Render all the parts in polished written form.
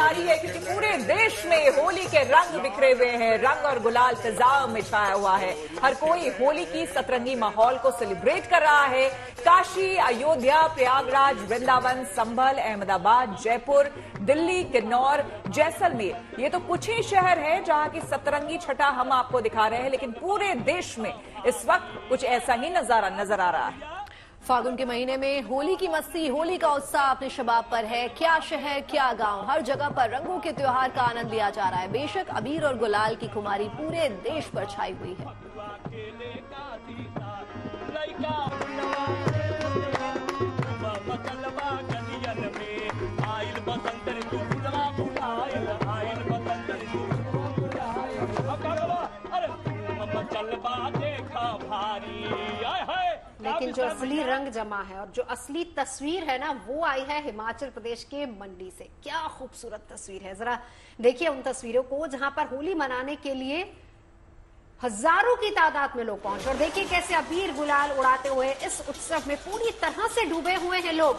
जारी है क्योंकि पूरे देश में होली के रंग बिखरे हुए हैं। रंग और गुलाल फिजा में छाया हुआ है। हर कोई होली की सतरंगी माहौल को सेलिब्रेट कर रहा है। काशी, अयोध्या, प्रयागराज, वृंदावन, संभल, अहमदाबाद, जयपुर, दिल्ली, किन्नौर, जैसलमेर, ये तो कुछ ही शहर हैं जहां की सतरंगी छटा हम आपको दिखा रहे हैं, लेकिन पूरे देश में इस वक्त कुछ ऐसा ही नजारा नजर आ रहा है। फागुन के महीने में होली की मस्ती, होली का उत्साह अपने शबाब पर है। क्या शहर, क्या गांव, हर जगह पर रंगों के त्योहार का आनंद लिया जा रहा है। बेशक अबीर और गुलाल की खुमारी पूरे देश पर छाई हुई है। लेकिन जो असली रंग जमा है और जो असली तस्वीर है ना, वो आई है हिमाचल प्रदेश के मंडी से। क्या खूबसूरत तस्वीर है, जरा देखिए उन तस्वीरों को जहां पर होली मनाने के लिए हजारों की तादाद में लोग पहुंचे। और देखिए कैसे अबीर गुलाल उड़ाते हुए इस उत्सव में पूरी तरह से डूबे हुए हैं लोग।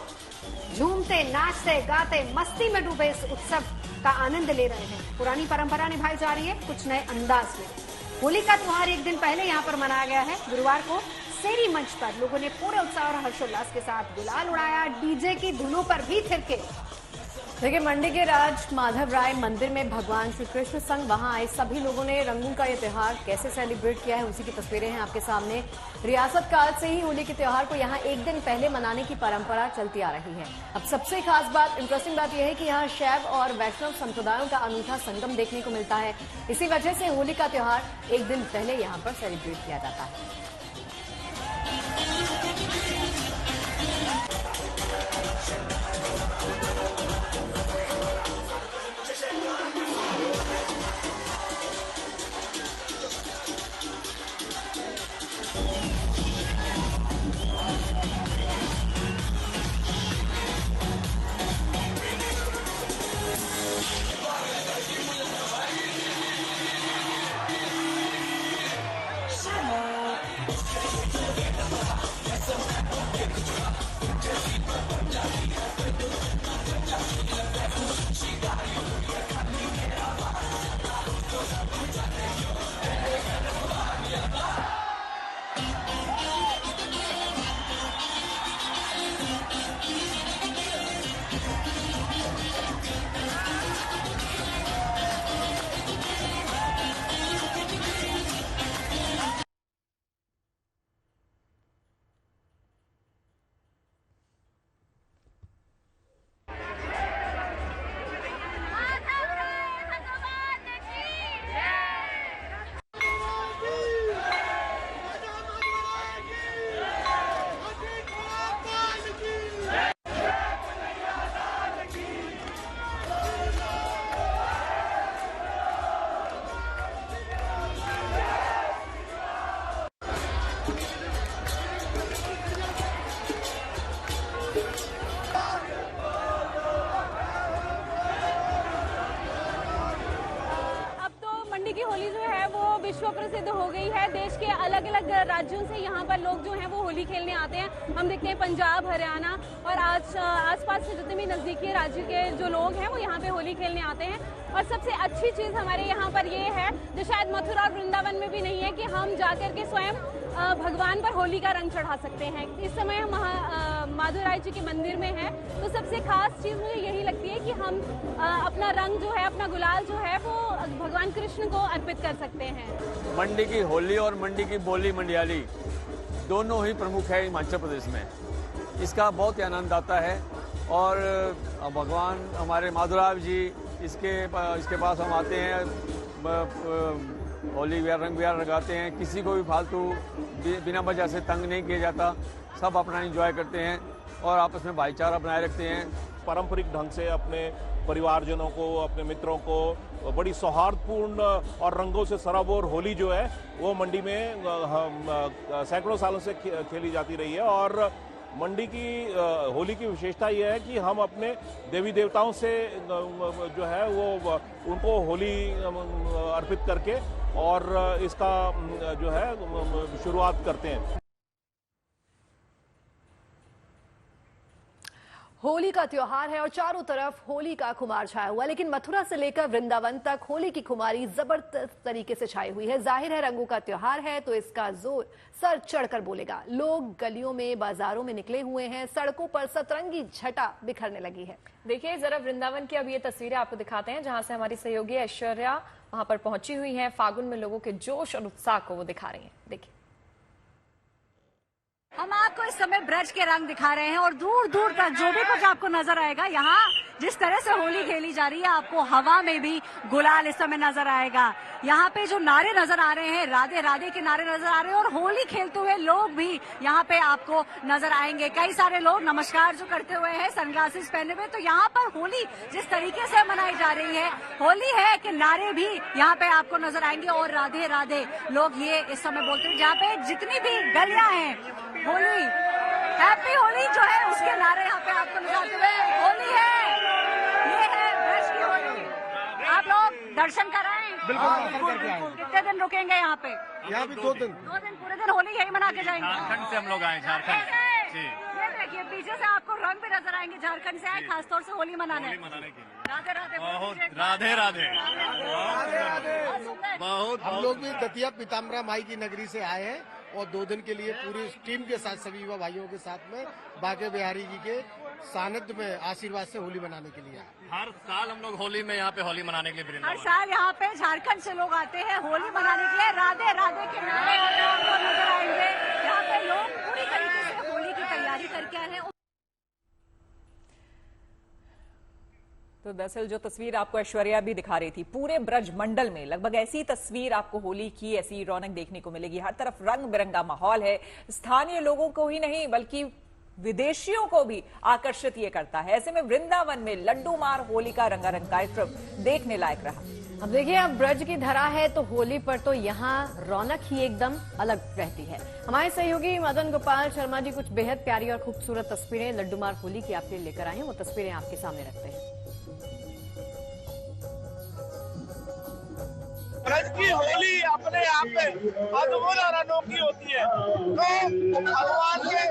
झूमते, नाचते, गाते, मस्ती में डूबे इस उत्सव का आनंद ले रहे हैं। पुरानी परंपरा निभाई जा रही है कुछ नए अंदाज में। होली का त्योहार एक दिन पहले यहाँ पर मनाया गया है। गुरुवार को सेरी मंच पर लोगों ने पूरे उत्साह और हर्षोल्लास के साथ गुलाल उड़ाया, डीजे की धुनों पर भी थिरके। देखिए मंडी के राज माधव राय मंदिर में भगवान श्री कृष्ण संग वहां आए सभी लोगों ने रंगों का ये त्योहार कैसे सेलिब्रेट किया है, उसी की तस्वीरें हैं आपके सामने। रियासत काल से ही होली के त्योहार को यहाँ एक दिन पहले मनाने की परंपरा चलती आ रही है। अब सबसे खास बात, इंटरेस्टिंग बात यह है कि यहाँ शैव और वैष्णव संप्रदायों का अनूठा संगम देखने को मिलता है। इसी वजह से होली का त्योहार एक दिन पहले यहाँ पर सेलिब्रेट किया जाता है। की होली जो है वो विश्व प्रसिद्ध हो गई है। देश के अलग अलग राज्यों से यहाँ पर लोग जो हैं वो होली खेलने आते हैं। हम देखते हैं पंजाब, हरियाणा और आसपास से जितने भी नजदीकी राज्य के जो लोग हैं वो यहाँ पे होली खेलने आते हैं। और सबसे अच्छी चीज हमारे यहाँ पर ये है जो शायद मथुरा और वृंदावन में भी नहीं है कि हम जाकर के स्वयं भगवान पर होली का रंग चढ़ा सकते हैं। इस समय हम माधुराय जी के मंदिर में हैं, तो सबसे खास चीज मुझे यही लगती है कि हम अपना रंग जो है, अपना गुलाल जो है वो भगवान कृष्ण को अर्पित कर सकते हैं। मंडी की होली और मंडी की बोली मंडियाली दोनों ही प्रमुख है हिमाचल प्रदेश में। इसका बहुत ही आनंद आता है और भगवान हमारे माधुराय जी इसके पास हम आते हैं, होली रंग बिहार लगाते हैं। किसी को भी फालतू बिना वजह से तंग नहीं किया जाता, सब अपना एंजॉय करते हैं और आपस में भाईचारा बनाए रखते हैं। पारंपरिक ढंग से अपने परिवारजनों को, अपने मित्रों को बड़ी सौहार्दपूर्ण और रंगों से सराबोर होली जो है वो मंडी में सैकड़ों सालों से खेली जाती रही है। और मंडी की होली की विशेषता यह है कि हम अपने देवी देवताओं से जो है वो उनको होली अर्पित करके और इसका जो है शुरुआत करते हैं। होली का त्योहार है और चारों तरफ होली का खुमार छाया हुआ है, लेकिन मथुरा से लेकर वृंदावन तक होली की खुमारी जबरदस्त तरीके से छाई हुई है। जाहिर है रंगों का त्योहार है तो इसका जोर सर चढ़कर बोलेगा। लोग गलियों में, बाजारों में निकले हुए हैं, सड़कों पर सतरंगी छटा बिखरने लगी है। देखिए जरा वृंदावन की अब ये तस्वीरें आपको दिखाते हैं, जहां से हमारी सहयोगी ऐश्वर्या वहां पर पहुंची हुई है। फागुन में लोगों के जोश और उत्साह को वो दिखा रही है। देखिए हम आपको इस समय ब्रज के रंग दिखा रहे हैं और दूर दूर तक जो भी कुछ आपको नजर आएगा, यहाँ जिस तरह से होली खेली जा रही है, आपको हवा में भी गुलाल इस समय नजर आएगा। यहाँ पे जो नारे नजर आ रहे हैं, राधे राधे के नारे नजर आ रहे हैं और होली खेलते हुए लोग भी यहाँ पे आपको नजर आएंगे। कई सारे लोग नमस्कार जो करते हुए हैं, सनग्लासेस पहने हुए। तो यहाँ पर होली जिस तरीके से मनाई जा रही है, होली है कि नारे भी यहाँ पे आपको नजर आएंगे और राधे राधे लोग ये इस समय बोलते हैं। जहाँ पे जितनी भी गलियां हैं, होली हैप्पी होली जो है उसके नारे यहाँ पे आपको नजर आते हुए। होली है, ये है ब्रज की होली। आप लोग दर्शन कराएं। बिल्कुल। कितने दिन रुकेंगे यहाँ पे? यहाँ भी 2 दिन। 2 दिन पूरे दिन होली यही मना के जाएंगे। झारखंड से हम लोग आए, झारखंड से। ये देखिए पीछे से आपको रंग भी नजर आएंगे। झारखंड से आए खासतौर से होली मनाने के लिए। राधे राधे। बहुत राधे राधे। बहुत हम लोग भी दतिया पीताम्बरा माई की नगरी से आए हैं और 2 दिन के लिए पूरी टीम के साथ, सभी युवा भाइयों के साथ में बांके बिहारी जी के सानिध्य में आशीर्वाद से होली मनाने के लिए आए। हर साल हम लोग होली में यहाँ पे होली मनाने के लिए हर साल यहाँ पे झारखंड से लोग आते हैं होली मनाने के लिए। राधे राधे के नारे आपको नजर आएंगे। यहाँ पे लोग पूरी तरीके से होली की तैयारी करके आए हैं। तो दरअसल जो तस्वीर आपको ऐश्वर्या भी दिखा रही थी, पूरे ब्रज मंडल में लगभग ऐसी तस्वीर आपको होली की, ऐसी रौनक देखने को मिलेगी। हर तरफ रंग बिरंगा माहौल है। स्थानीय लोगों को ही नहीं बल्कि विदेशियों को भी आकर्षित ये करता है। ऐसे में वृंदावन में लड्डू मार होली का रंगारंग कार्यक्रम देखने लायक रहा। अब देखिए, अब ब्रज की धरा है तो होली पर तो यहाँ रौनक ही एकदम अलग रहती है। हमारे सहयोगी मदन गोपाल शर्मा जी कुछ बेहद प्यारी और खूबसूरत तस्वीरें लड्डू मार होली की आपके लिए लेकर आए हैं। वो तस्वीरें आपके सामने रखते हैं। ब्रज की होली अपने आप में अद्भुत और अनोखी होती है। तो भगवान के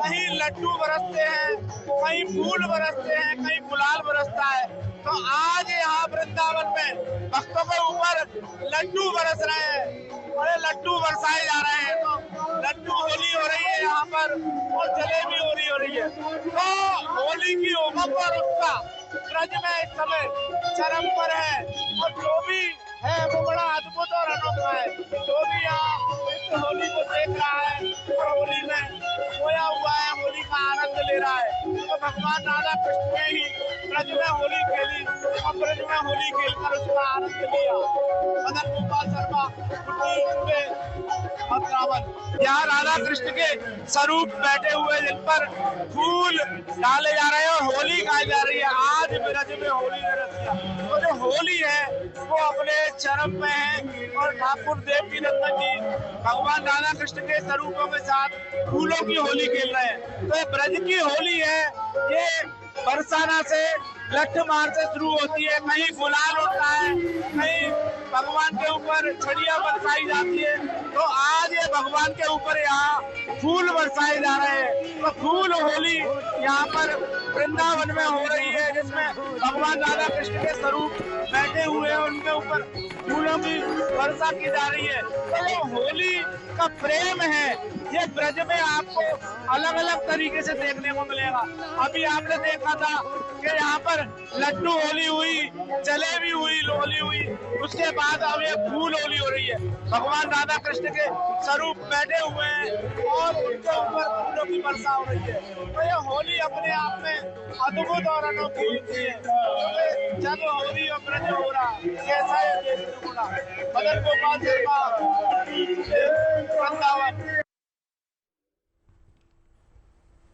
कहीं लड्डू बरसते हैं, कहीं फूल बरसते हैं, कहीं गुलाल बरसता है। तो आज यहाँ वृंदावन में भक्तों के ऊपर लड्डू बरस रहे हैं, बड़े लड्डू बरसाए जा रहे हैं। तो लड्डू होली हो रही है यहाँ पर और जलेबी होली हो रही है। तो होली की उमंग और उत्साह ब्रज में इस समय चरम पर है और जो भी है वो बड़ा अद्भुत और अनोखा है। जो भी यहाँ इस होली को देख रहा है और होली में खोया हुआ है, होली का आनंद ले रहा है। तो भगवान राधा कृष्ण ने ही ब्रज में होली खेली और ब्रज में होली खेलकर उसका आनंद लिया। मदन गोपाल शर्मा, यहाँ राधा कृष्ण के स्वरूप बैठे हुए जिन पर फूल डाले जा रहे हैं और होली गाई जा रही है। आज ब्रज में होली ने रच दिया। तो जो होली है वो अपने चरम में है और ठाकुर देवकी नंदन जी भगवान राधा कृष्ण के स्वरूपों के साथ फूलों की होली खेल रहे हैं। तो ये ब्रज की होली है, ये बरसाना से लठमार से शुरू होती है। कहीं गुलाल होता है, कहीं भगवान के ऊपर छड़ियां बरसाई जाती है। तो आज ये भगवान के ऊपर यहाँ फूल बरसाए जा रहे हैं। तो फूल होली यहाँ पर वृंदावन में हो रही है, जिसमें भगवान राधा कृष्ण के स्वरूप बैठे हुए हैं, उनके ऊपर फूलों की वर्षा की जा रही है। तो ये होली का प्रेम है, ये ब्रज में आपको अलग अलग तरीके से देखने को मिलेगा। अभी आपने देखा था कि यहाँ पर लड्डू होली हुई, जलेबी हुई, होली हुई, उसके बाद अब ये फूल होली हो रही है। भगवान राधा कृष्ण के स्वरूप बैठे हुए हैं और उनके ऊपर फूलों की वर्षा हो रही है। तो ये होली अपने आप में अद्भुत और अनोखी होती है। तो जब होली और ब्रज हो रहा कैसा है देखने को रहा। मदन गोपाल शर्मा, वृंदावन।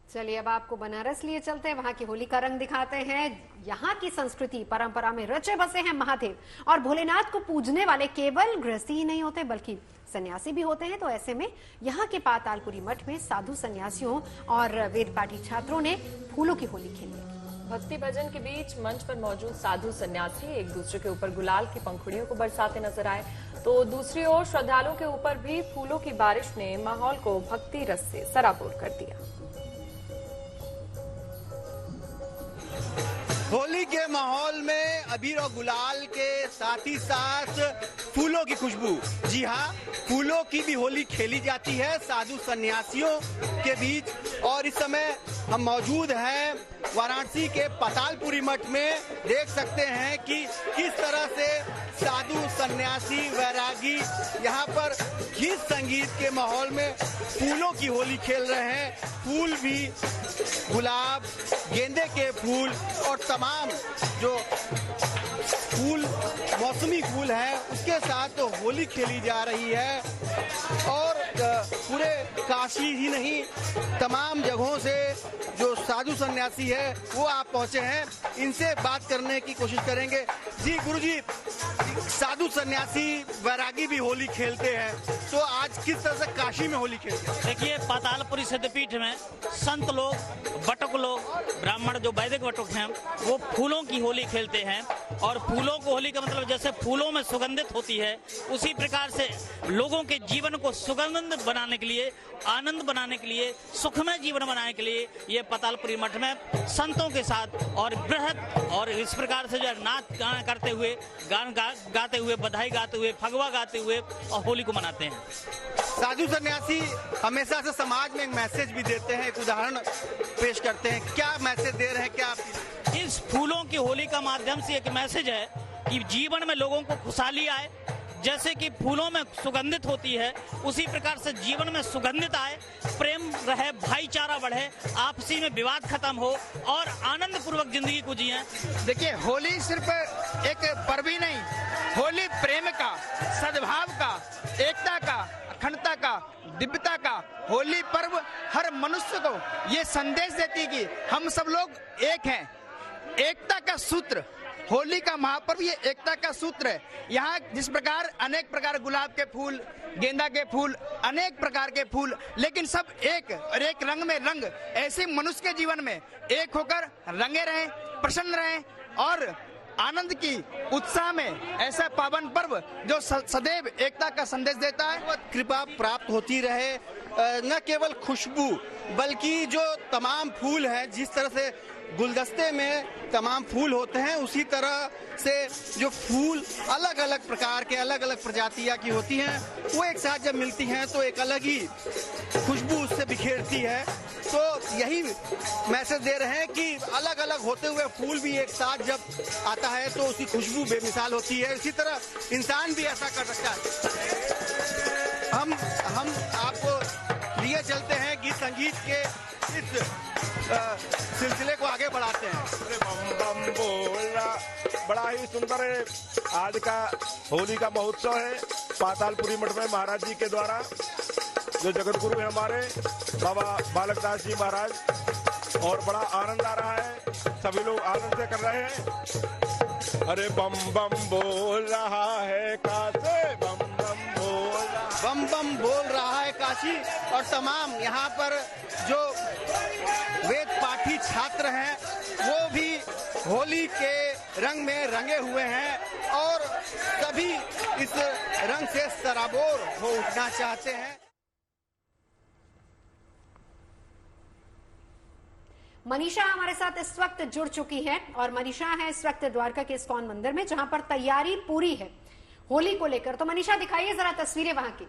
चलिए अब आपको बनारस लिए चलते हैं, वहां की होली का रंग दिखाते हैं। यहाँ की संस्कृति परंपरा में रचे बसे हैं महादेव और भोलेनाथ को पूजने वाले केवल गृहस्थी ही नहीं होते बल्कि सन्यासी भी होते हैं। तो ऐसे में यहाँ के पातालपुरी मठ में साधु सन्यासियों और वेद पाठी छात्रों ने फूलों की होली खेली। भक्ति भजन के बीच मंच पर मौजूद साधु सन्यासी एक दूसरे के ऊपर गुलाल की पंखुड़ियों को बरसाते नजर आए, तो दूसरी ओर श्रद्धालुओं के ऊपर भी फूलों की बारिश ने माहौल को भक्ति रस से सराबोर कर दिया। होली के माहौल में अबीर और गुलाल के साथ ही साथ फूलों की खुशबू। जी हाँ, फूलों की भी होली खेली जाती है साधु सन्यासियों के बीच। और इस समय हम मौजूद हैं वाराणसी के पातालपुरी मठ में। देख सकते हैं कि किस तरह से साधु सन्यासी वैरागी यहाँ पर गीत संगीत के माहौल में फूलों की होली खेल रहे हैं। फूल भी गुलाब, गेंदे के फूल और तमाम जो फूल मौसमी फूल हैं उसके साथ तो होली खेली जा रही है। और पूरे काशी ही नहीं, तमाम जगहों से जो साधु सन्यासी है वो आप पहुंचे हैं। इनसे बात करने की कोशिश करेंगे। जी गुरुजी, साधु सन्यासी वैरागी भी होली खेलते हैं, तो आज किस तरह से काशी में होली खेलते हैं? देखिए, पातालपुरी सिद्धपीठ में संत लोग, बटुक लोग, ब्राह्मण जो वैदिक बटुक हैं, वो फूलों की होली खेलते हैं। और फूलों को होली का मतलब जैसे फूलों में सुगंधित होती है, उसी प्रकार से लोगों के जीवन को सुगंधित बनाने के लिए, आनंद बनाने के लिए, सुखमय जीवन बनाने के लिए ये पातालपुरी मठ में संतों के साथ और बृहद और इस प्रकार से जो नाच गाना करते हुए, गान गाते हुए, बधाई गाते हुए, फगवा गाते हुए और होली को मनाते हैं। साधु सन्यासी हमेशा से समाज में एक मैसेज भी देते हैं, एक उदाहरण पेश करते हैं। क्या मैसेज दे रहे हैं? क्या इस फूलों की होली का माध्यम से एक मैसेज है कि जीवन में लोगों को खुशहाली आए। जैसे कि फूलों में सुगंधित होती है, उसी प्रकार से जीवन में सुगंधित आए, प्रेम रहे, भाईचारा बढ़े, आपसी में विवाद खत्म हो और आनंद पूर्वक जिंदगी को जिए। देखिए, होली सिर्फ एक पर्व ही नहीं, होली प्रेम का, सद्भाव का, एकता का, अखंडता का, दिव्यता का। होली पर्व हर मनुष्य को ये संदेश देती है कि हम सब लोग एक हैं। एकता का सूत्र, होली का महापर्व ये एकता का सूत्र है। यहाँ जिस प्रकार अनेक प्रकार गुलाब के फूल, गेंदा के फूल, अनेक प्रकार के फूल, लेकिन सब एक और एक रंग में रंग। ऐसे मनुष्य के जीवन में एक होकर रंगे रहें, प्रसन्न रहें और आनंद की उत्साह में ऐसा पावन पर्व जो सदैव एकता का संदेश देता है। कृपा प्राप्त होती रहे, न केवल खुशबू बल्कि जो तमाम फूल हैं, जिस तरह से गुलदस्ते में तमाम फूल होते हैं, उसी तरह से जो फूल अलग अलग प्रकार के, अलग अलग प्रजातियां की होती हैं, वो एक साथ जब मिलती हैं तो एक अलग ही खुशबू उससे बिखेरती है। तो यही मैसेज दे रहे हैं कि अलग अलग होते हुए फूल भी एक साथ जब आता है तो उसकी खुशबू बेमिसाल होती है। इसी तरह इंसान भी ऐसा कर सकता है। हम आपको लिए चलते हैं गीत संगीत के इस सिलसिले को आगे बढ़ाते हैं। बम बम बोला, बड़ा ही सुंदर है। आज का होली का महोत्सव है पातालपुरी मठ में महाराज जी के द्वारा, जो जगत गुरु है हमारे बाबा बालकदास जी महाराज। और बड़ा आनंद आ रहा है, सभी लोग आनंद से कर रहे हैं। अरे बम बम बोल रहा है काशी, बम बम बोल रहा है काशी। और तमाम यहाँ पर जो वेद पाठी छात्र हैं वो भी होली के रंग में रंगे हुए हैं और सभी इस रंग से सराबोर हो उठना चाहते हैं। मनीषा हमारे साथ इस वक्त जुड़ चुकी है और मनीषा है इस वक्त द्वारका के इस्कॉन मंदिर में, जहां पर तैयारी पूरी है होली को लेकर। तो मनीषा, दिखाइए जरा तस्वीरें वहां की।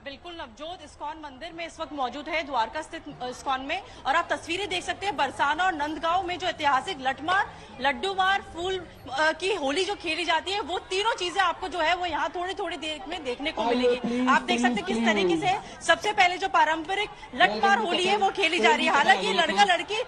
बिल्कुल, नवजोत इस्कॉन मंदिर में इस वक्त मौजूद है, द्वारका स्थित इस्कॉन में। और आप तस्वीरें देख सकते हैं, बरसाना और नंदगांव में जो ऐतिहासिक लठमार, लड्डूमार, फूल की होली जो खेली जाती है, वो तीनों चीजें आपको जो है वो यहाँ थोड़ी थोड़ी देर में देखने को मिलेगी। आप देख सकते हैं किस तरीके से सबसे पहले जो पारंपरिक लठमार होली है वो खेली जा रही है। हालांकि लड़का लड़की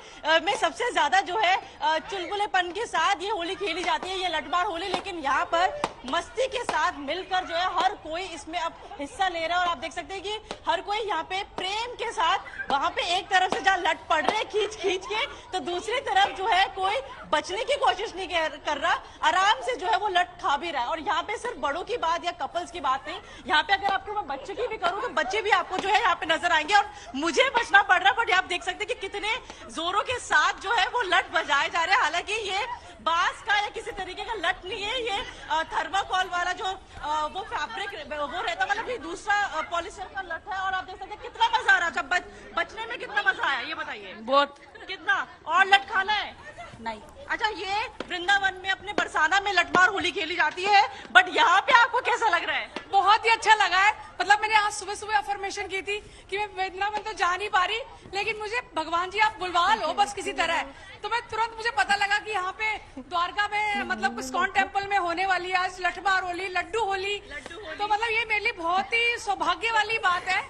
में सबसे ज्यादा जो है चुलबुलेपन के साथ ये होली खेली जाती है, ये लठमार होली। लेकिन यहाँ पर मस्ती के साथ मिलकर जो है हर कोई इसमें अब हिस्सा ले रहा है। और आप देख सकते हैं कि हर कोई यहाँ पे प्रेम के साथ, वहां पे एक तरफ से जहाँ लट पड़ रहे खींच खींच के, तो दूसरी तरफ जो है कोई बचने की कोशिश नहीं कर रहा, आराम से जो है वो लट खा भी रहा है। और यहाँ पे सिर्फ बड़ों की बात या कपल्स की बात नहीं, यहाँ पे अगर आपको मैं बच्चे की भी करूँ तो बच्चे भी आपको जो है यहाँ पे नजर आएंगे। और मुझे बचना पड़ रहा है, बट आप देख सकते हैं कि कितने जोरों के साथ जो है वो लट बजाए जा रहे हैं। हालांकि ये बांस का या किसी तरीके का लट नहीं है, ये थर्माकोल वाला जो वो फैब्रिक वो रहता, मतलब ये दूसरा पॉलिस्टर का लट है। और आप देख सकते हैं कितना मजा आ रहा है। जब बचने में कितना मजा आया ये बताइए। बहुत। कितना? और लट खाना है? नहीं। अच्छा, ये वृंदावन में अपने बरसाना में लठमार होली खेली जाती है, बट यहाँ पे आपको कैसा लग रहा है? बहुत ही अच्छा लगा है। मतलब मैंने आज सुबह सुबह अफर्मेशन की थी कि मैं वृंदावन तो जा नहीं पा रही, लेकिन मुझे भगवान जी आप बुलवा लो बस किसी तरह। तो मैं तुरंत मुझे पता लगा कि यहाँ पे द्वारका में मतलब इस्कॉन टेम्पल में होने वाली है आज लठमार होली, लड्डू होली। तो मतलब ये मेरे लिए बहुत ही सौभाग्य वाली बात है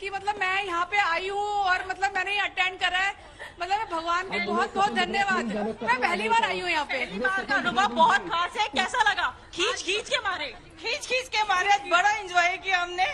कि मतलब मैं यहाँ पे आई हूँ और मतलब मैंने ये अटेंड करा है। मतलब भगवान के बहुत बहुत धन्यवाद। मैं पहली बार आई हूँ यहाँ पे। पहली बार का अनुभव बहुत खास है। कैसा लगा? खींच खींच के मारे बड़ा एंजॉय किया हमने।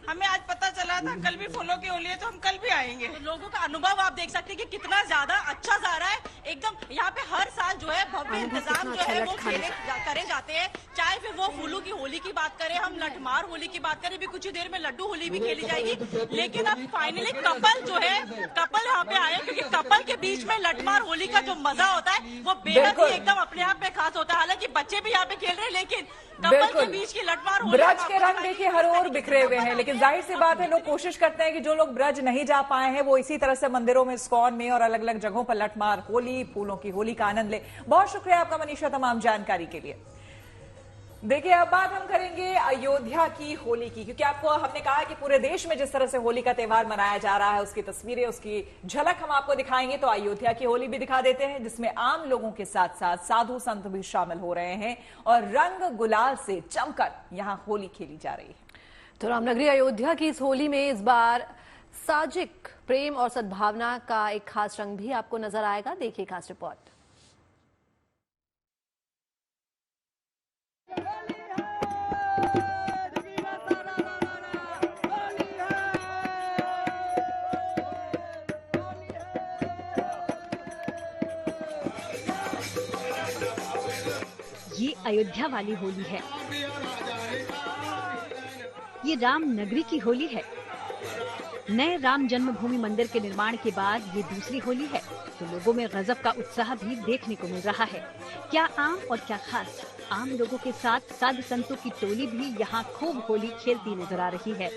हमें आज पता चला था कल भी फूलों की होली है, तो हम कल भी आएंगे। तो लोगों का अनुभव आप देख सकते हैं कि कितना ज्यादा अच्छा जा रहा है। एकदम यहाँ पे हर साल जो है भव्य इंतजाम जो है वो करे जाते हैं। चाहे फिर वो फूलों की होली की बात करें, हम लठमार होली की बात करें, भी कुछ ही देर में लड्डू होली भी खेली जाएगी। लेकिन अब फाइनली कपल जो है यहाँ पे आए, क्योंकि कपल के बीच में लठमार होली का जो मजा होता है वो बेहद ही एकदम अपने आप में खास होता है। हालांकि बच्चे भी यहाँ पे खेल रहे हैं, लेकिन कपल के बीच की लठमार होली, ब्रज के रंग देखिए हर ओर बिखरे हुए हैं। लेकिन जाहिर सी बात है, लोग कोशिश करते हैं कि जो लोग ब्रज नहीं जा पाए हैं वो इसी तरह से मंदिरों में, इस्कॉन में और अलग अलग जगहों पर लठमार होली, फूलों की होली का आनंद ले। बहुत शुक्रिया आपका मनीषा तमाम जानकारी के लिए। देखिए, अब बात हम करेंगे अयोध्या की होली की, क्योंकि आपको हमने कहा कि पूरे देश में जिस तरह से होली का त्योहार मनाया जा रहा है उसकी तस्वीरें, उसकी झलक हम आपको दिखाएंगे। तो अयोध्या की होली भी दिखा देते हैं, जिसमें आम लोगों के साथ साथ साधु संत भी शामिल हो रहे हैं और रंग गुलाल से जमकर यहां होली खेली जा रही है। तो रामनगरी अयोध्या की इस होली में इस बार साजिक प्रेम और सद्भावना का एक खास रंग भी आपको नजर आएगा। देखिए खास रिपोर्ट। ये अयोध्या वाली होली है, ये राम नगरी की होली है। नए राम जन्मभूमि मंदिर के निर्माण के बाद ये दूसरी होली है, तो लोगों में गजब का उत्साह भी देखने को मिल रहा है। क्या आम और क्या खास, आम लोगों के साथ साधु संतों की टोली भी यहाँ खूब होली खेलती नजर आ रही है।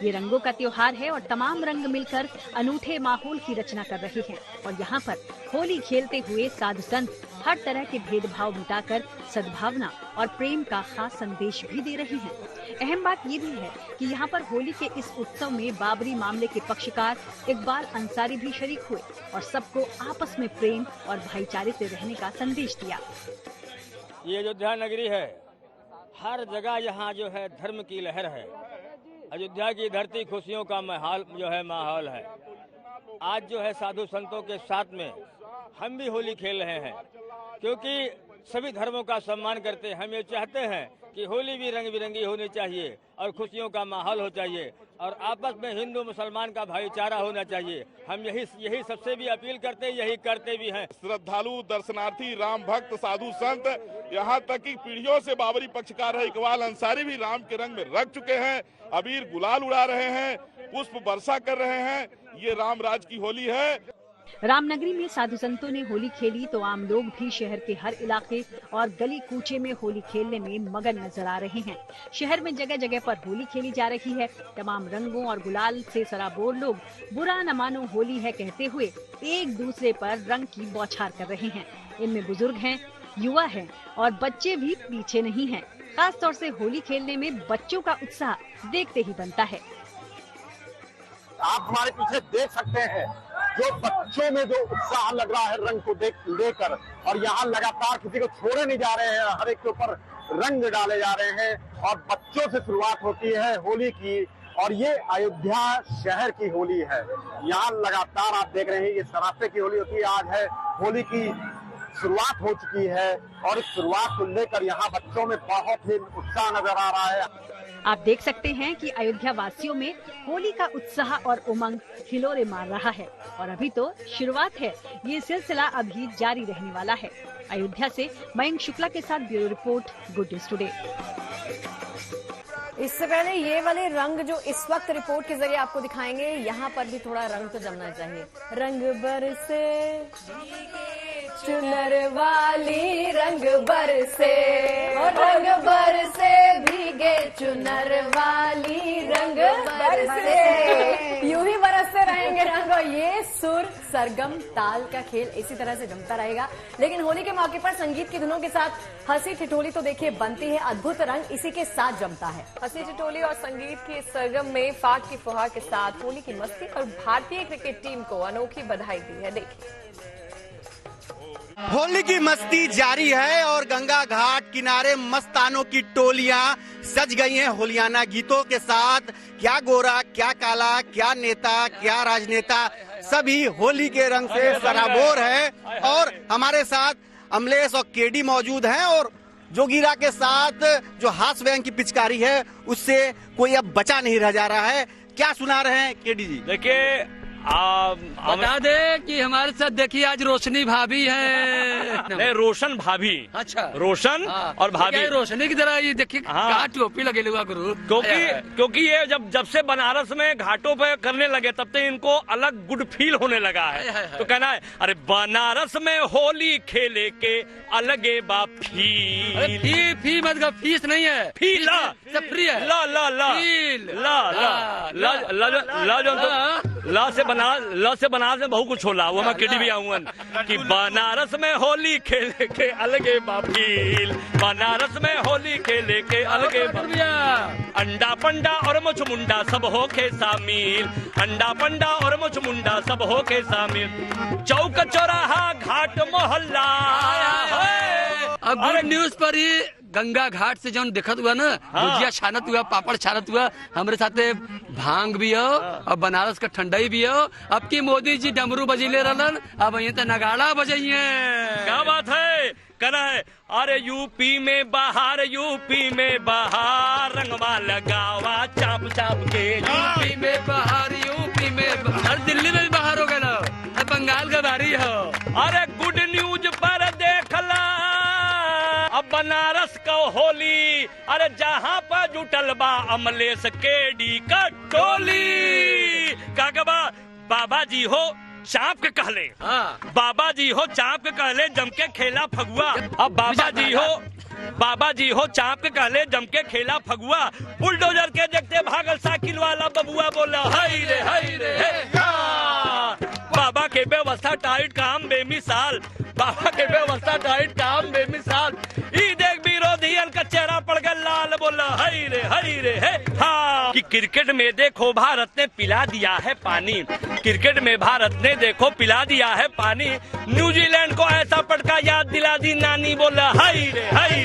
ये रंगों का त्योहार है और तमाम रंग मिलकर अनूठे माहौल की रचना कर रहे हैं। और यहाँ पर होली खेलते हुए साधु संत हर तरह के भेदभाव मिटाकर सद्भावना और प्रेम का खास संदेश भी दे रहे हैं। अहम बात ये भी है कि यहाँ पर होली के इस उत्सव में बाबरी मामले के पक्षकार इकबाल अंसारी भी शरीक हुए और सबको आपस में प्रेम और भाईचारे से रहने का संदेश दिया। ये अयोध्या नगरी है, हर जगह यहाँ जो है धर्म की लहर है। अयोध्या की धरती खुशियों का माहौल है। आज जो है साधु संतों के साथ में हम भी होली खेल रहे हैं, क्योंकि सभी धर्मों का सम्मान करते हैं। हम ये चाहते हैं कि होली भी रंग बिरंगी होनी चाहिए और खुशियों का माहौल हो चाहिए और आपस में हिंदू मुसलमान का भाईचारा होना चाहिए। हम यही सबसे भी अपील करते हैं, यही करते भी हैं। श्रद्धालु, दर्शनार्थी, राम भक्त, साधु संत, यहाँ तक कि पीढ़ियों से बाबरी पक्षकार है इकबाल अंसारी भी राम के रंग में रंग चुके हैं, अबीर गुलाल उड़ा रहे हैं, पुष्प वर्षा कर रहे हैं। ये राम राज की होली है। रामनगरी में साधु संतों ने होली खेली तो आम लोग भी शहर के हर इलाके और गली कूचे में होली खेलने में मगन नजर आ रहे हैं। शहर में जगह जगह पर होली खेली जा रही है। तमाम रंगों और गुलाल से सराबोर लोग बुरा न मानो होली है कहते हुए एक दूसरे पर रंग की बौछार कर रहे हैं। इनमें बुजुर्ग हैं, युवा हैं और बच्चे भी पीछे नहीं हैं। खास तौर से होली खेलने में बच्चों का उत्साह देखते ही बनता है। आप हमारे पीछे देख सकते हैं जो बच्चों में जो उत्साह लग रहा है रंग को लेकर, और यहाँ लगातार किसी को छोड़े नहीं जा रहे हैं, हर एक के ऊपर रंग डाले जा रहे हैं और बच्चों से शुरुआत होती है होली की। और ये अयोध्या शहर की होली है। यहाँ लगातार आप देख रहे हैं ये सराफे की होली होती है। आज है होली की शुरुआत हो चुकी है और इस शुरुआत को लेकर यहाँ बच्चों में बहुत ही उत्साह नजर आ रहा है। आप देख सकते हैं कि अयोध्या वासियों में होली का उत्साह और उमंग हिलोरे मार रहा है और अभी तो शुरुआत है। ये सिलसिला अभी जारी रहने वाला है। अयोध्या से मयंक शुक्ला के साथ bureau report, good news today. इससे पहले ये वाले रंग जो इस वक्त रिपोर्ट के जरिए आपको दिखाएंगे, यहाँ पर भी थोड़ा रंग तो जमना चाहिए। रंग बरसे चुनर वाली रंग बरसे, रंग बरसे भीगे चुनर वाली रंग बरसे। यूं ही बरसते रहेंगे रंग और ये सुर सरगम ताल का खेल इसी तरह से जमता रहेगा। लेकिन होली के मौके पर संगीत की धुनों के साथ हंसी ठिठोली तो देखिए बनती है, अद्भुत रंग इसी के साथ जमता है। हंसी ठिठोली और संगीत की सरगम में फाग की फुहार के साथ होली की मस्ती और भारतीय क्रिकेट टीम को अनोखी बधाई दी है। देखिए होली की मस्ती जारी है और गंगा घाट किनारे मस्तानों की टोलियां सज गई हैं होलियाना गीतों के साथ। क्या गोरा, क्या काला, क्या नेता, क्या राजनेता, सभी होली के रंग से सराबोर है। और हमारे साथ अमलेश और केडी मौजूद हैं और जोगीरा के साथ जो हाथ व्यंग की पिचकारी है उससे कोई अब बचा नहीं रह जा रहा है। क्या सुना रहे हैं केडी जी? देखिए बता दे कि हमारे साथ देखिए आज रोशनी भाभी है। नहीं, रोशन भाभी। अच्छा, रोशन और भाभी। रोशनी की तरह ये देखिए कहाँ टोपी लगे हुआ गुरु। क्योंकि ये जब से बनारस में घाटों पे करने लगे तब से इनको अलग गुड फील होने लगा है। तो कहना है अरे बनारस में होली खेले के अलगे बाप फी मतलब फीस नहीं है, फी ला फ्री है। ला ला ला ला ला ला जो ला से बनारस में बहुत कुछ होला। वो मैं केडी भी आऊंगा कि बनारस में होली खेले के अलगे बापील, बनारस में होली खेले के अलगे अंडा पंडा और मुछ मुंडा सब हो के शामिल, अंडा पंडा और मुछ मुंडा सब हो के शामिल। चौक चौराहा घाट मोहल्ला। अब गुड न्यूज पर ही गंगा घाट से जौन दिखत हुआ ना, भुजिया छानत हुआ, पापड़ छानत हुआ, हमारे साथ भांग भी हो और बनारस का ठंडाई भी हो। अब की मोदी जी डमरू बजीले रहलन, अब ये तो नगाड़ा बजाइए। क्या बात है, कहना है अरे यूपी में बाहर, यूपी में बाहर रंगवा लगावा चाप चाप के। यूपी में बाहर, यूपी में बाहर, दिल्ली में भी बाहर हो गया, बंगाल का बारी हो। अरे गुड न्यूज पर देखला अब बनारस का होली, अरे जहाँ पर जुटल बा अमलेश केडी का टोली। कागबा बाबा जी हो चाप के कहले, बाबा जी हो चाप के कहले जम के खेला फगुआ। अब बाबा जी हो चाप के कहले जम के खेला फगुआ। बुलडोजर के देखते भागल साइकिल वाला बबुआ बोला हाय रे हाय रे। बाबा के व्यवस्था टाइट काम बेमिसाल, बाबा के व्यवस्था टाइट काम बेमिसाल। ई देख विरोधियन का चेहरा पड़ गया लाल, बोला हाय रे है। हाँ कि क्रिकेट में देखो भारत ने पिला दिया है पानी, क्रिकेट में भारत ने देखो पिला दिया है पानी। न्यूजीलैंड को ऐसा पटका याद दिला दी नानी, बोला हाय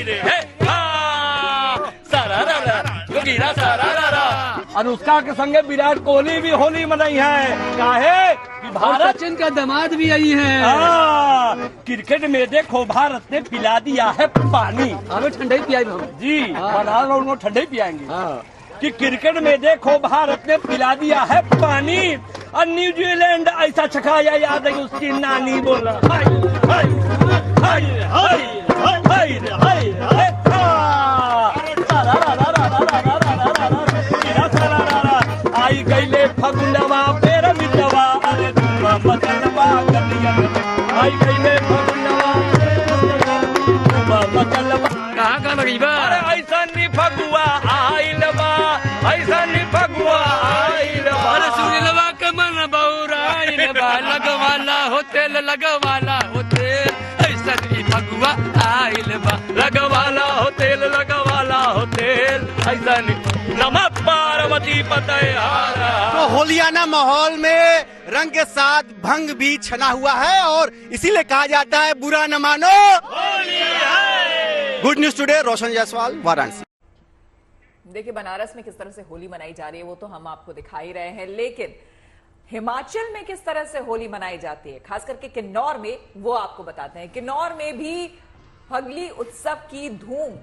रे है। हाँ गिरा सारा। अनुष्का के संगे विराट कोहली भी होली मनाई है। काहे भारत सचिन का दामाद भी आई है। क्रिकेट में देखो भारत ने पिला दिया है पानी, हमें ठंडा ही पियाई जी, बनारस ठंडा ही पियाएंगे। कि क्रिकेट में देखो भारत ने पिला दिया है पानी और न्यूजीलैंड ऐसा छकाया याद है उसकी नानी, बोला आई गईले फगुनवा पेर मिटवा, अरे मचलवा गलिया आई गईले फगुनवा मचलवा। कहाँ लगी बा? अरे ऐसा नहीं फगुआ आइल बा, ऐसा नहीं फगुआ आइल बा। अरे सुनिलवा के मन बौराइल बा, लगवाला हो तेल, लगवाला हो तेल, ऐसा नहीं फगुआ आइल बा, लगवाला हो तेल, लगवाला हो तेल, ऐसा नहीं। नमः पार्वती पतये हारा। तो होलियाना माहौल में रंग के साथ भंग भी छना हुआ है और इसीलिए कहा जाता है बुरा न मानो होली है। गुड न्यूज टुडे, रोशन जायसवाल, वाराणसी। देखिए बनारस में किस तरह से होली मनाई जा रही है वो तो हम आपको दिखा ही रहे हैं, लेकिन हिमाचल में किस तरह से होली मनाई जाती है, खास करके किन्नौर में, वो आपको बताते हैं। किन्नौर में भी फगली उत्सव की धूम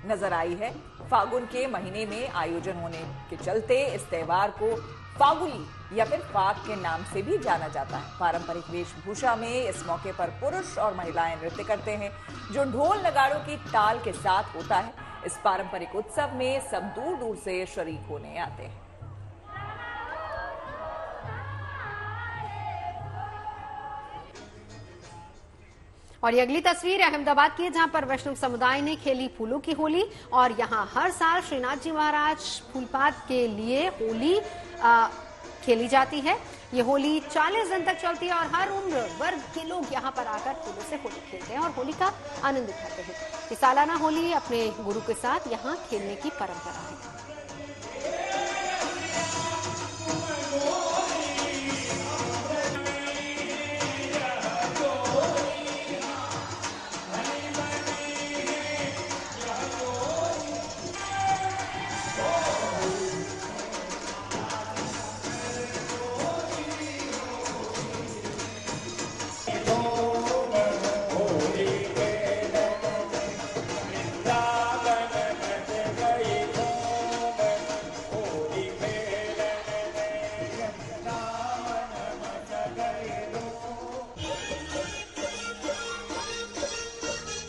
नजर आई है। फागुन के महीने में आयोजन होने के चलते इस त्योहार को फागुली या फिर फाग के नाम से भी जाना जाता है। पारंपरिक वेशभूषा में इस मौके पर पुरुष और महिलाएं नृत्य करते हैं जो ढोल नगाड़ों की ताल के साथ होता है। इस पारंपरिक उत्सव में सब दूर दूर से शरीक होने आते हैं। और ये अगली तस्वीर अहमदाबाद की है, जहां पर वैष्णव समुदाय ने खेली फूलों की होली। और यहां हर साल श्रीनाथ जी महाराज फूलपात के लिए होली खेली जाती है। ये होली 40 दिन तक चलती है और हर उम्र वर्ग के लोग यहाँ पर आकर फूलों से होली खेलते हैं और होली का आनंद उठाते हैं। ये सालाना होली अपने गुरु के साथ यहाँ खेलने की परंपरा है।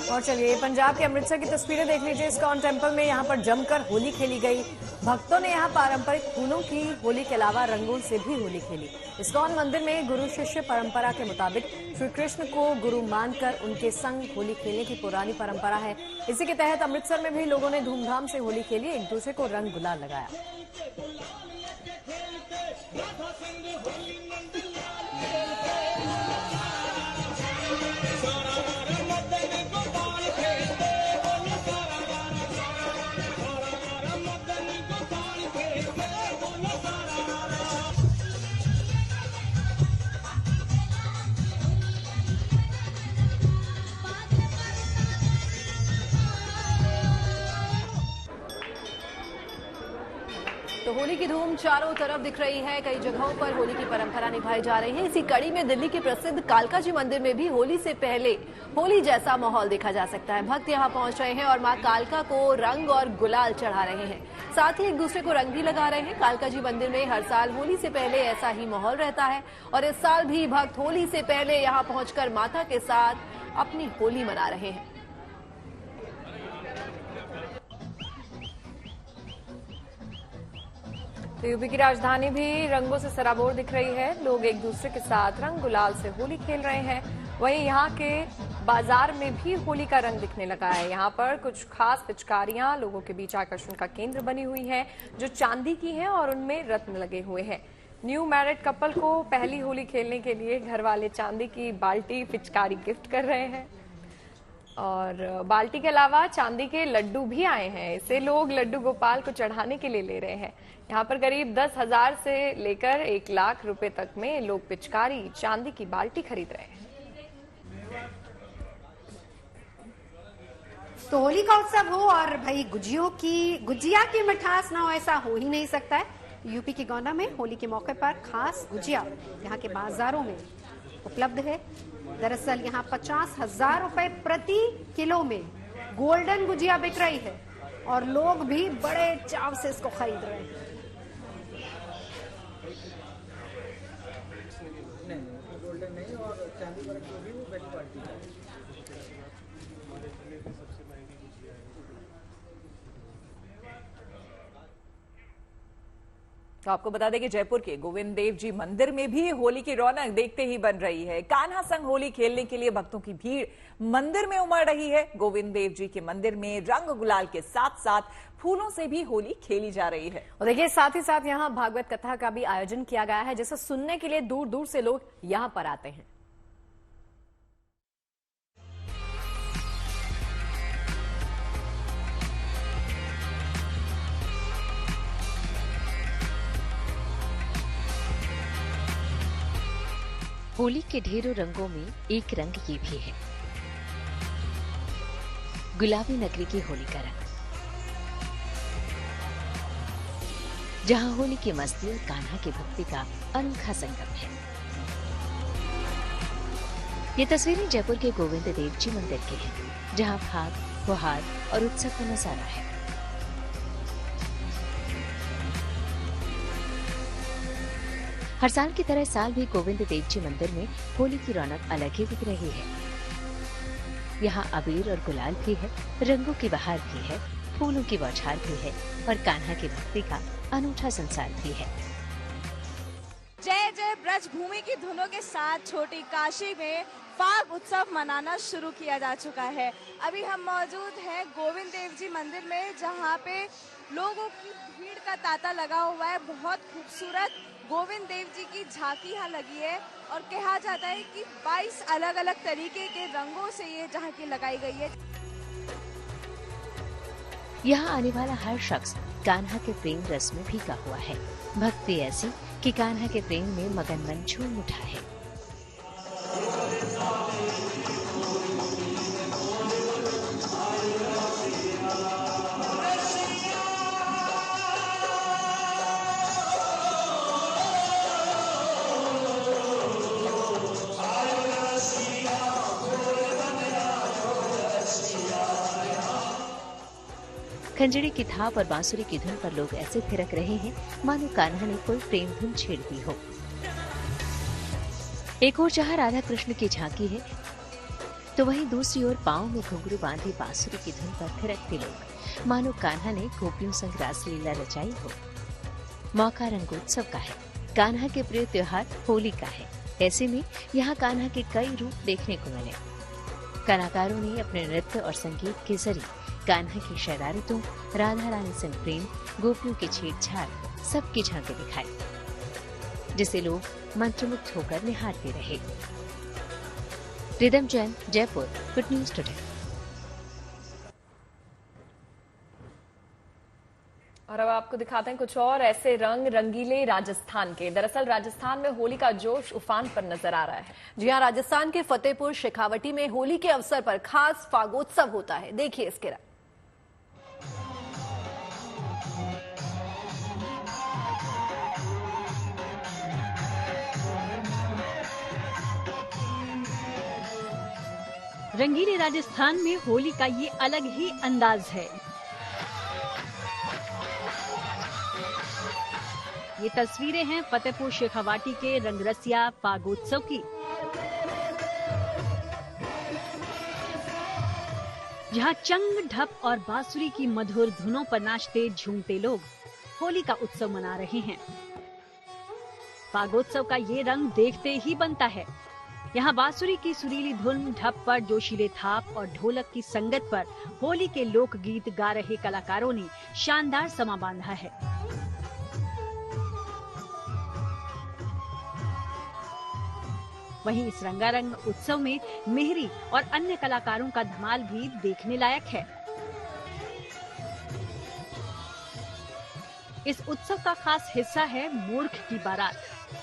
और चलिए पंजाब के अमृतसर की तस्वीरें देख लीजिए। इस्कॉन टेम्पल में यहाँ पर जमकर होली खेली गई। भक्तों ने यहाँ पारंपरिक फूलों की होली के अलावा रंगों से भी होली खेली। इस्कॉन मंदिर में गुरु शिष्य परंपरा के मुताबिक श्री कृष्ण को गुरु मानकर उनके संग होली खेलने की पुरानी परंपरा है। इसी के तहत अमृतसर में भी लोगों ने धूमधाम से होली खेली, एक दूसरे को रंग गुलाल लगाया। तो होली की धूम चारों तरफ दिख रही है। कई जगहों पर होली की परंपरा निभाई जा रही है। इसी कड़ी में दिल्ली के प्रसिद्ध कालका जी मंदिर में भी होली से पहले होली जैसा माहौल देखा जा सकता है। भक्त यहां पहुंच रहे हैं और मां कालका को रंग और गुलाल चढ़ा रहे हैं, साथ ही एक दूसरे को रंग भी लगा रहे हैं। कालका जी मंदिर में हर साल होली से पहले ऐसा ही माहौल रहता है और इस साल भी भक्त होली से पहले यहां पहुंचकर माता के साथ अपनी होली मना रहे हैं। तो यूपी की राजधानी भी रंगों से सराबोर दिख रही है। लोग एक दूसरे के साथ रंग गुलाल से होली खेल रहे हैं। वहीं यहाँ के बाजार में भी होली का रंग दिखने लगा है। यहाँ पर कुछ खास पिचकारियां लोगों के बीच आकर्षण का केंद्र बनी हुई हैं, जो चांदी की हैं और उनमें रत्न लगे हुए हैं। न्यू मैरिड कपल को पहली होली खेलने के लिए घर वाले चांदी की बाल्टी पिचकारी गिफ्ट कर रहे हैं और बाल्टी के अलावा चांदी के लड्डू भी आए हैं। इसे लोग लड्डू गोपाल को चढ़ाने के लिए ले रहे हैं। यहाँ पर करीब 10,000 से लेकर 1 लाख रुपए तक में लोग पिचकारी चांदी की बाल्टी खरीद रहे हैं। तो होली का उत्सव हो और भाई गुजिया की मिठास ना हो, ऐसा हो ही नहीं सकता है। यूपी के गोंडा में होली के मौके पर खास गुजिया यहाँ के बाजारों में उपलब्ध है। दरअसल यहाँ 50,000 रुपए प्रति किलो में गोल्डन गुजिया बिक रही है और लोग भी बड़े चाव से इसको खरीद रहे हैं। गोल्डन नहीं और चांदी वर्क भी वो बेस्ट क्वालिटी है। तो आपको बता दें कि जयपुर के गोविंद देव जी मंदिर में भी होली की रौनक देखते ही बन रही है। कान्हा संग होली खेलने के लिए भक्तों की भीड़ मंदिर में उमड़ रही है। गोविंद देव जी के मंदिर में रंग गुलाल के साथ साथ फूलों से भी होली खेली जा रही है। और देखिए साथ ही साथ यहाँ भागवत कथा का भी आयोजन किया गया है, जिसे सुनने के लिए दूर दूर से लोग यहाँ पर आते हैं। होली के ढेरों रंगों में एक रंग ये भी है, गुलाबी नगरी की होली का रंग, जहां होली की मस्ती और कान्हा की भक्ति का अनोखा संगम है। ये तस्वीरें जयपुर के गोविंद देव जी मंदिर की हैं, जहां फाग, फुहार और उत्सव का नजारा है। हर साल की तरह साल भी गोविंद देव जी मंदिर में होली की रौनक अलग ही दिख रही है। यहाँ अबीर और गुलाल भी है, रंगों की बहार भी है, फूलों की बौछार भी है और कान्हा की भक्ति का अनूठा संसार भी है। जय जय ब्रज भूमि की धुनों के साथ छोटी काशी में फाग उत्सव मनाना शुरू किया जा चुका है। अभी हम मौजूद हैं गोविंद देव जी मंदिर में, जहां पे लोगों की भीड़ का तांता लगा हुआ है। बहुत खूबसूरत गोविंद देव जी की झांकी यहाँ लगी है और कहा जाता है कि 22 अलग अलग तरीके के रंगों से ये झांकी लगाई गई है। यहाँ आने वाला हर शख्स कान्हा के प्रेम रस में भीगा हुआ है। भक्ति ऐसी कि कान्हा के प्रेम में मगन मन झूम उठा है। खंजरी की थाप और बांसुरी की धुन पर लोग ऐसे थिरक रहे हैं मानो कान्हा ने कोई प्रेम धुन छेड़ दी हो। एक ओर जहाँ राधा कृष्ण की झांकी है तो वहीं दूसरी ओर पांव में घुंघरू बांधे बांसुरी की धुन पर थिरकते लोग मानो कान्हा ने गोपियों संग रासलीला रचाई हो। मौका रंगोत्सव का है, कान्हा के प्रिय त्योहार होली का है। ऐसे में यहाँ कान्हा के कई रूप देखने को मिले। कलाकारों ने अपने नृत्य और संगीत के जरिए कान्हा की शरारतों, राधा रानी संग प्रेम, गोपियों के छेड़छाड़ सबकी झांकी दिखाई, जिसे लोग मंत्रमुग्ध होकर निहारते रहे। Rhythm Jain, Jaipur, good news today. और अब आपको दिखाते हैं कुछ और ऐसे रंग रंगीले राजस्थान के। दरअसल राजस्थान में होली का जोश उफान पर नजर आ रहा है। जी हां, राजस्थान के फतेहपुर शेखावटी में होली के अवसर पर खास फागोत्सव होता है। देखिए इसके रंगीले राजस्थान में होली का ये अलग ही अंदाज है। ये तस्वीरें हैं फतेहपुर शेखावाटी के रंगरसिया फागोत्सव की, जहां चंग, ढप और बांसुरी की मधुर धुनों पर नाचते झूमते लोग होली का उत्सव मना रहे हैं। फागोत्सव का ये रंग देखते ही बनता है। यहाँ बांसुरी की सुरीली धुन, ढप पर जोशीले थाप और ढोलक की संगत पर होली के लोकगीत गा रहे कलाकारों ने शानदार समा बांधा है। वहीं इस रंगारंग उत्सव में मेहरी और अन्य कलाकारों का धमाल भी देखने लायक है। इस उत्सव का खास हिस्सा है मूर्ख की बारात,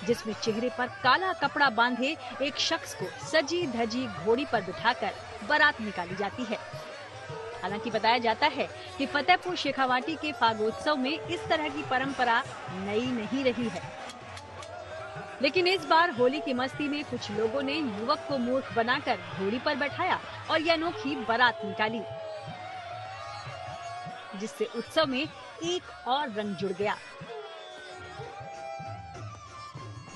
जिसमें चेहरे पर काला कपड़ा बांधे एक शख्स को सजी धजी घोड़ी पर बिठाकर बारात निकाली जाती है। हालांकि बताया जाता है कि फतेहपुर शेखावाटी के फागोत्सव में इस तरह की परंपरा नई नहीं रही है, लेकिन इस बार होली की मस्ती में कुछ लोगों ने युवक को मूर्ख बनाकर घोड़ी पर बैठाया और यह अनोखी बारात निकाली, जिससे उत्सव में एक और रंग जुड़ गया।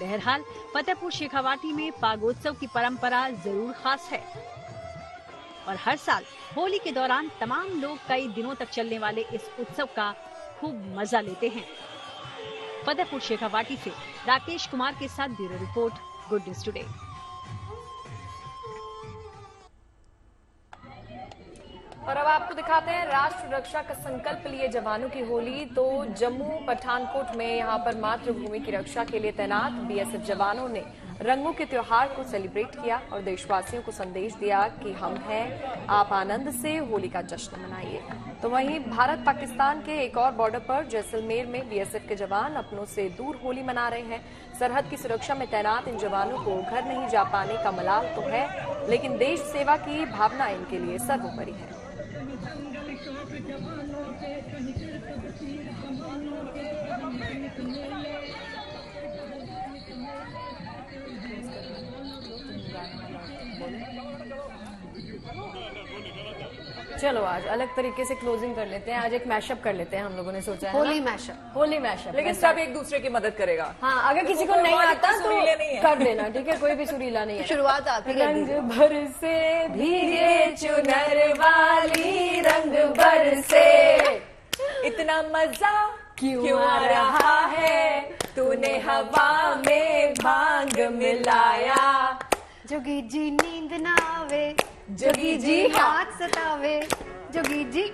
बहरहाल फतेहपुर शेखावाटी में फागोत्सव की परंपरा जरूर खास है और हर साल होली के दौरान तमाम लोग कई दिनों तक चलने वाले इस उत्सव का खूब मजा लेते हैं। फतेहपुर शेखावाटी से राकेश कुमार के साथ bureau report, good news today. और अब आपको दिखाते हैं राष्ट्र रक्षा का संकल्प लिए जवानों की होली। तो जम्मू पठानकोट में यहाँ पर मातृभूमि की रक्षा के लिए तैनात बीएसएफ जवानों ने रंगों के त्योहार को सेलिब्रेट किया और देशवासियों को संदेश दिया कि हम हैं, आप आनंद से होली का जश्न मनाइए। तो वहीं भारत पाकिस्तान के एक और बॉर्डर पर जैसलमेर में बीएसएफ के जवान अपनों से दूर होली मना रहे हैं। सरहद की सुरक्षा में तैनात इन जवानों को घर नहीं जा पाने का मलाल तो है, लेकिन देश सेवा की भावना इनके लिए सर्वोपरि है। चलो आज अलग तरीके से क्लोजिंग कर लेते हैं। आज एक मैशअप कर लेते हैं, हम लोगों ने सोचा है होली मैशअप। होली मैशअप, लेकिन सब एक दूसरे की मदद करेगा। हाँ, अगर किसी को नहीं आता तो कर देना, ठीक है? कोई भी सुरीला नहीं है। शुरुआत आती है। रंग भर से भीगे चुनर वाली, रंग भर से इतना मजा क्यों आ रहा है तूने हवा में भांग मिलाया। जोगी जी नींद ना आवे, जोगी जी हाथ सतावे, जोगी जी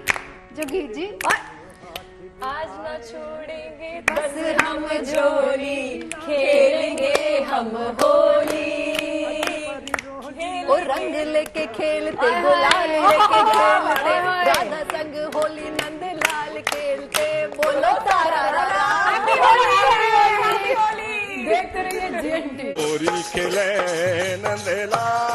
आज न छोड़ेंगे बस हम जोली, खेलेंगे हम होली। ओ रंग लेके खेलते, गुलाल लेके खेलते, राधा संग होली नंद लाल खेलते, बोलो तारा हैप्पी होली। देखते रहिए GNT। होली खेले नंद लाल।